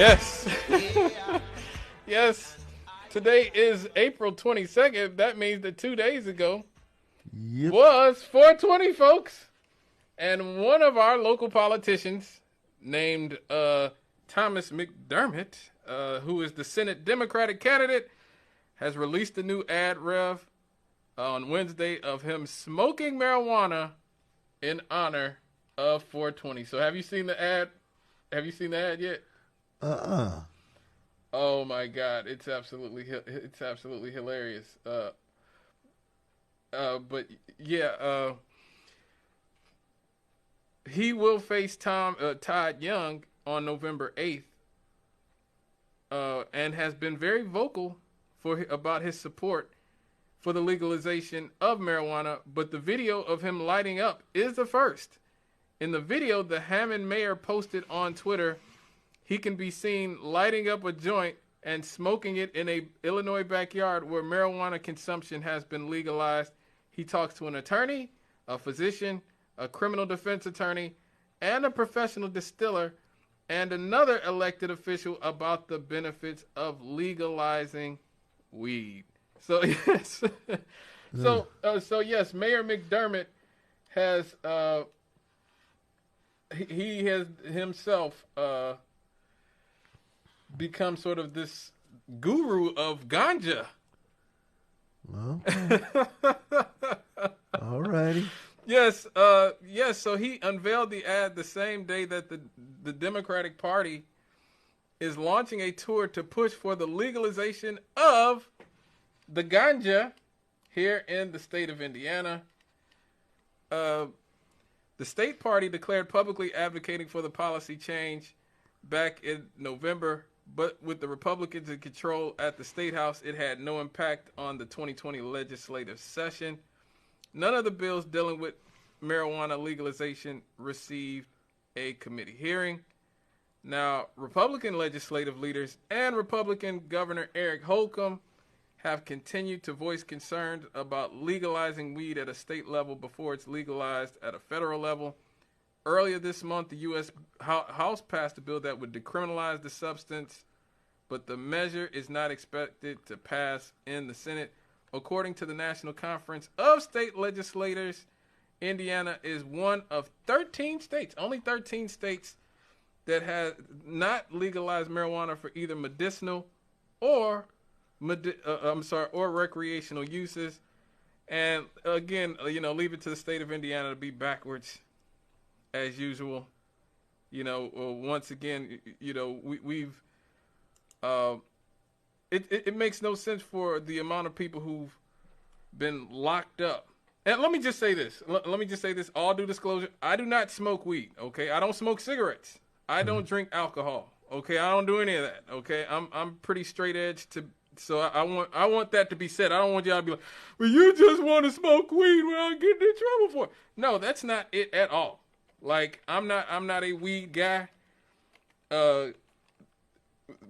Yes. Yes. Today is April 22nd. That means that 2 days ago was 420, folks. And one of our local politicians named Thomas McDermott, who is the Senate Democratic candidate, has released a new ad rev on Wednesday of him smoking marijuana in honor of 420. So have you seen the ad? Have you seen the ad yet? Oh my God, it's absolutely hilarious. But yeah, he will face Todd Young on November 8th, and has been very vocal about his support for the legalization of marijuana. But the video of him lighting up is the first. In the video, the Hammond mayor posted on Twitter, he can be seen lighting up a joint and smoking it in a Illinois backyard where marijuana consumption has been legalized. He talks to an attorney, a physician, a criminal defense attorney, and a professional distiller, and another elected official about the benefits of legalizing weed. So yes, so yes, Mayor McDermott has he has himself become sort of this guru of ganja. Well, all righty. Yes, yes. So he unveiled the ad the same day that the Democratic Party is launching a tour to push for the legalization of the ganja here in the state of Indiana. The state party declared publicly advocating for the policy change back in November, but with the Republicans in control at the State House, it had no impact on the 2020 legislative session. None of the bills dealing with marijuana legalization received a committee hearing. Now, Republican legislative leaders and Republican Governor Eric Holcomb have continued to voice concerns about legalizing weed at a state level before it's legalized at a federal level. Earlier this month, the U.S. House passed a bill that would decriminalize the substance, but the measure is not expected to pass in the Senate. According to the National Conference of State Legislators, Indiana is one of 13 states, only 13 states, that has not legalized marijuana for either medicinal or recreational uses. And again, leave it to the state of Indiana to be backwards as usual. Once again, we've it makes no sense for the amount of people who've been locked up. And let me just say this. All due disclosure, I do not smoke weed, okay? I don't smoke cigarettes. I don't drink alcohol, okay? I don't do any of that, okay? I'm pretty straight edge so I want that to be said. I don't want y'all to be like, well, you just want to smoke weed without getting in trouble for it. No, that's not it at all. Like, I'm not a weed guy.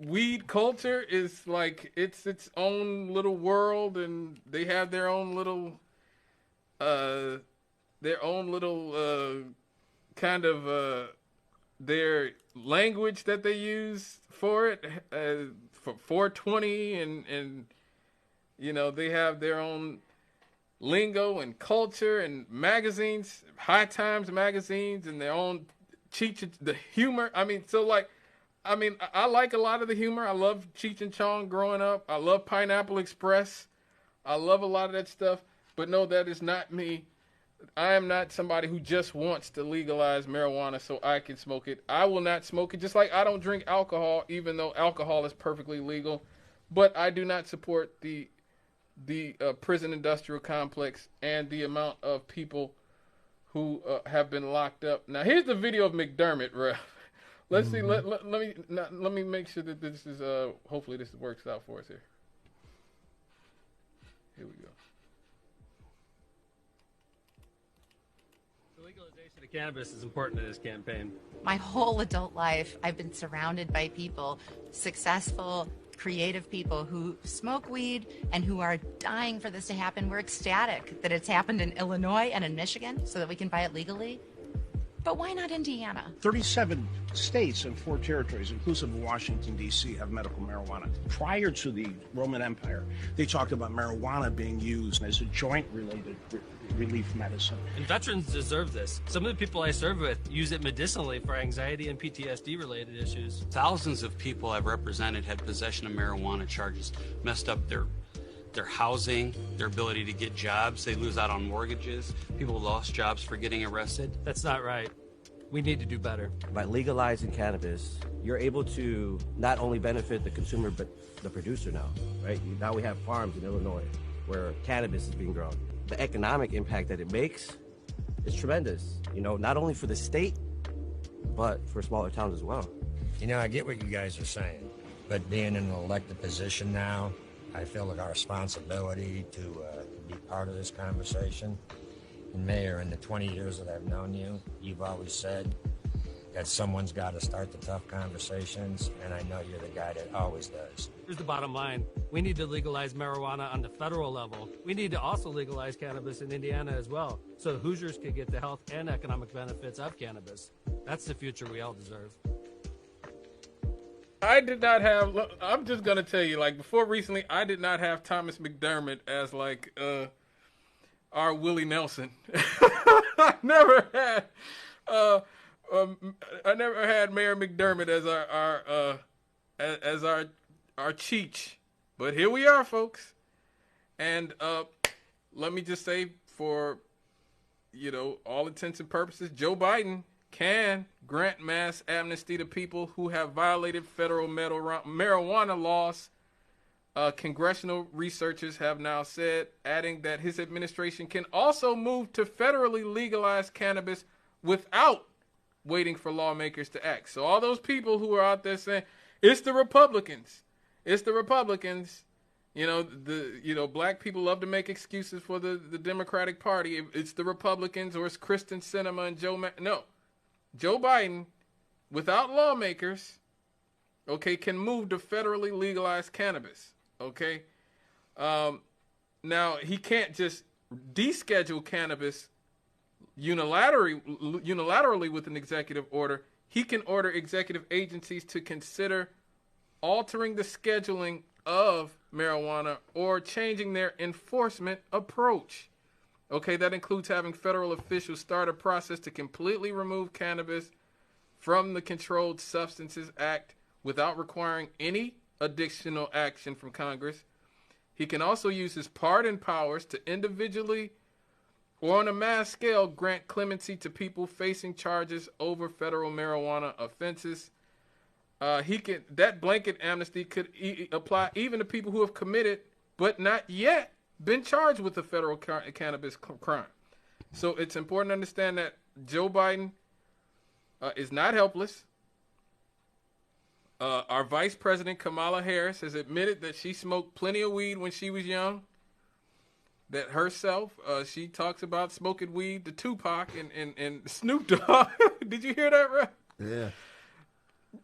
Weed culture is like its own little world, and they have their own little kind of their language that they use for it, for 420, and they have their own lingo and culture and magazines, High Times magazines, and their own the humor. I like a lot of the humor. I love Cheech and Chong growing up. I love Pineapple Express. I love a lot of that stuff. But no, that is not me. I am not somebody who just wants to legalize marijuana so I can smoke it. I will not smoke it, just like I don't drink alcohol, even though alcohol is perfectly legal. But I do not support the prison industrial complex and the amount of people who have been locked up. Now, here's the video of McDermott, Rev. Let's see. Let me make sure that this is hopefully this works out for us here. Here we go. The legalization of cannabis is important to this campaign. My whole adult life, I've been surrounded by people, successful, creative people who smoke weed and who are dying for this to happen. We're ecstatic that it's happened in Illinois and in Michigan so that we can buy it legally. But why not Indiana? 37 states and 4 territories, inclusive of Washington, D.C., have medical marijuana. Prior to the Roman Empire, they talked about marijuana being used as a joint-related relief medicine. And veterans deserve this. Some of the people I serve with use it medicinally for anxiety and PTSD-related issues. Thousands of people I've represented had possession of marijuana charges, messed up their housing, their ability to get jobs. They lose out on mortgages. People lost jobs for getting arrested. That's not right. We need to do better. By legalizing cannabis, you're able to not only benefit the consumer, but the producer now, right? Now we have farms in Illinois where cannabis is being grown. The economic impact that it makes is tremendous, not only for the state, but for smaller towns as well. I get what you guys are saying, but being in an elected position now, I feel like our responsibility to be part of this conversation. And Mayor, in the 20 years that I've known you, you've always said that someone's got to start the tough conversations, and I know you're the guy that always does. Here's the bottom line. We need to legalize marijuana on the federal level. We need to also legalize cannabis in Indiana as well, so Hoosiers can get the health and economic benefits of cannabis. That's the future we all deserve. I did not have, I'm just going to tell you, before recently, I did not have Thomas McDermott as, our Willie Nelson. I never had Mayor McDermott as our Cheech. But here we are, folks. And let me just say, for, all intents and purposes, Joe Biden can grant mass amnesty to people who have violated federal marijuana laws. Congressional researchers have now said, adding that his administration can also move to federally legalize cannabis without waiting for lawmakers to act. So all those people who are out there saying, it's the Republicans. Black people love to make excuses for the Democratic Party. It's the Republicans, or it's Kristen Sinema and No. Joe Biden, without lawmakers, can move to federally legalize cannabis. Now, he can't just deschedule cannabis unilaterally with an executive order. He can order executive agencies to consider altering the scheduling of marijuana or changing their enforcement approach. That includes having federal officials start a process to completely remove cannabis from the Controlled Substances Act without requiring any additional action from Congress. He can also use his pardon powers to individually or on a mass scale grant clemency to people facing charges over federal marijuana offenses. That blanket amnesty could apply even to people who have committed but not yet been charged with a federal cannabis crime. So it's important to understand that Joe Biden is not helpless. Our Vice President Kamala Harris has admitted that she smoked plenty of weed when she was young. That herself, she talks about smoking weed to Tupac and Snoop Dogg. Did you hear that, Rev? Yeah.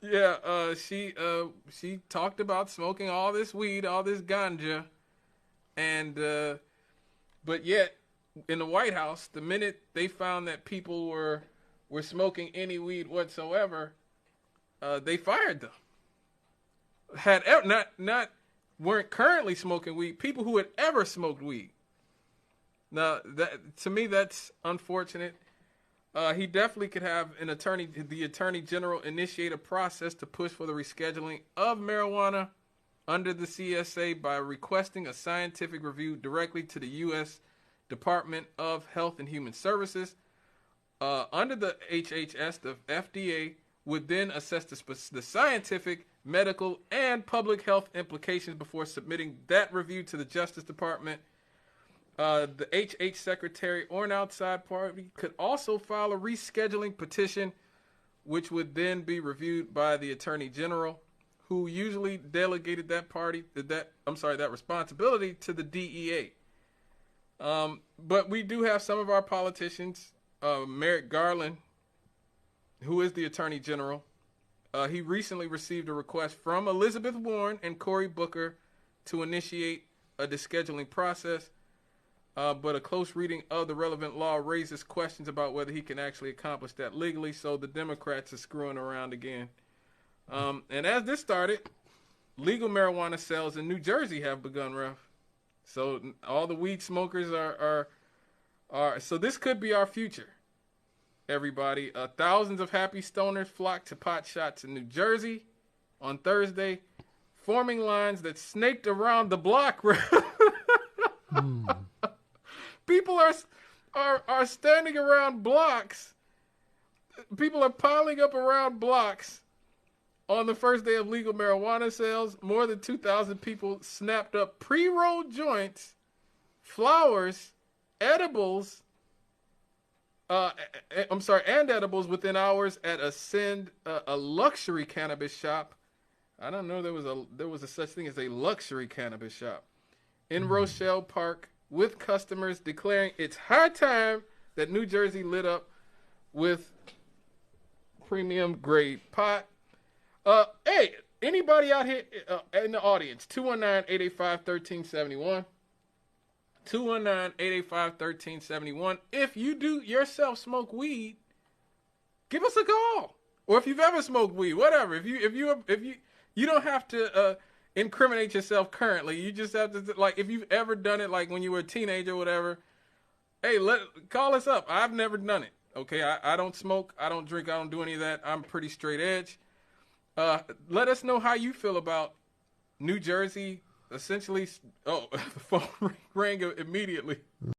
Yeah, she talked about smoking all this weed, all this ganja, and but yet in the White House, the minute they found that people were smoking any weed whatsoever, they fired them. Weren't currently smoking weed, people who had ever smoked weed. Now, that to me, that's unfortunate. He definitely could have the Attorney General initiate a process to push for the rescheduling of marijuana under the CSA by requesting a scientific review directly to the U.S. Department of Health and Human Services. Under the HHS, the FDA would then assess the scientific, medical, and public health implications before submitting that review to the Justice Department. The HH secretary or an outside party could also file a rescheduling petition, which would then be reviewed by the Attorney General, who usually delegated that responsibility to the DEA. But we do have some of our politicians, Merrick Garland, who is the Attorney General. He recently received a request from Elizabeth Warren and Cory Booker to initiate a descheduling process. but a close reading of the relevant law raises questions about whether he can actually accomplish that legally. So the Democrats are screwing around again. And as this started, legal marijuana sales in New Jersey have begun, Rev. So all the weed smokers are so this could be our future, everybody. Thousands of happy stoners flocked to pot shots in New Jersey on Thursday, forming lines that snaked around the block. People are standing around blocks. People are piling up around blocks on the first day of legal marijuana sales. More than 2,000 people snapped up pre-rolled joints, flowers, edibles, and edibles within hours at Ascend, a luxury cannabis shop. I don't know there was a such thing as a luxury cannabis shop in Rochelle Park, with customers declaring it's high time that New Jersey lit up with premium grade pot. Hey, anybody out here in the audience, 219-885-1371. 219-885-1371. If you do yourself smoke weed, give us a call. Or if you've ever smoked weed, whatever. If you don't have to incriminate yourself currently. You just have to, like, if you've ever done it, like when you were a teenager or whatever, hey, call us up. I've never done it. Okay, I don't smoke, I don't drink, I don't do any of that. I'm pretty straight edge. Let us know how you feel about New Jersey essentially. Oh, the phone rang immediately.